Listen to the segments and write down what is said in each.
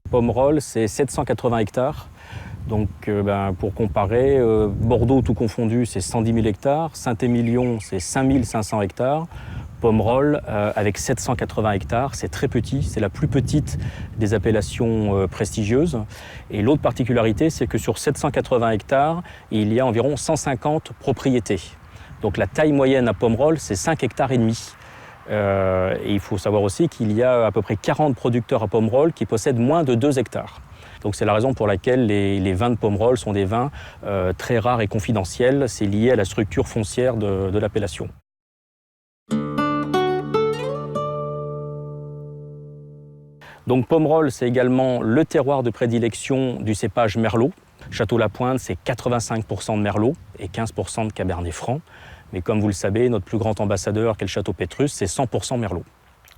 Pomerol, c'est 780 hectares. Donc, pour comparer, Bordeaux tout confondu, c'est 110 000 hectares. Saint-Émilion, c'est 5 500 hectares. Pomerol, avec 780 hectares, c'est très petit. C'est la plus petite des appellations prestigieuses. Et l'autre particularité, c'est que sur 780 hectares, il y a environ 150 propriétés. Donc la taille moyenne à Pomerol, c'est 5 hectares et demi. Et il faut savoir aussi qu'il y a à peu près 40 producteurs à Pomerol qui possèdent moins de 2 hectares. Donc c'est la raison pour laquelle les vins de Pomerol sont des vins très rares et confidentiels. C'est lié à la structure foncière de l'appellation. Donc Pomerol, c'est également le terroir de prédilection du cépage Merlot. Château-Lapointe, c'est 85% de Merlot et 15% de Cabernet Franc. Mais comme vous le savez, notre plus grand ambassadeur, qu'est le Château Pétrus, c'est 100% Merlot.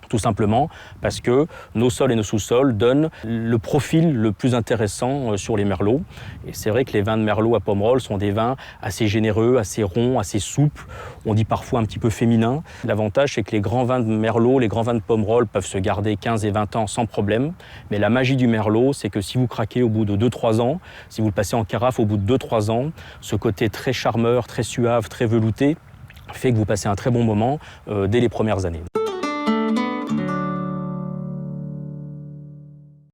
Tout simplement parce que nos sols et nos sous-sols donnent le profil le plus intéressant sur les merlots. Et c'est vrai que les vins de Merlot à Pomerol sont des vins assez généreux, assez ronds, assez souples. On dit parfois un petit peu féminins. L'avantage, c'est que les grands vins de Merlot, les grands vins de Pomerol peuvent se garder 15 et 20 ans sans problème. Mais la magie du Merlot, c'est que si vous craquez au bout de 2-3 ans, si vous le passez en carafe au bout de 2-3 ans, ce côté très charmeur, très suave, très velouté, fait que vous passez un très bon moment dès les premières années.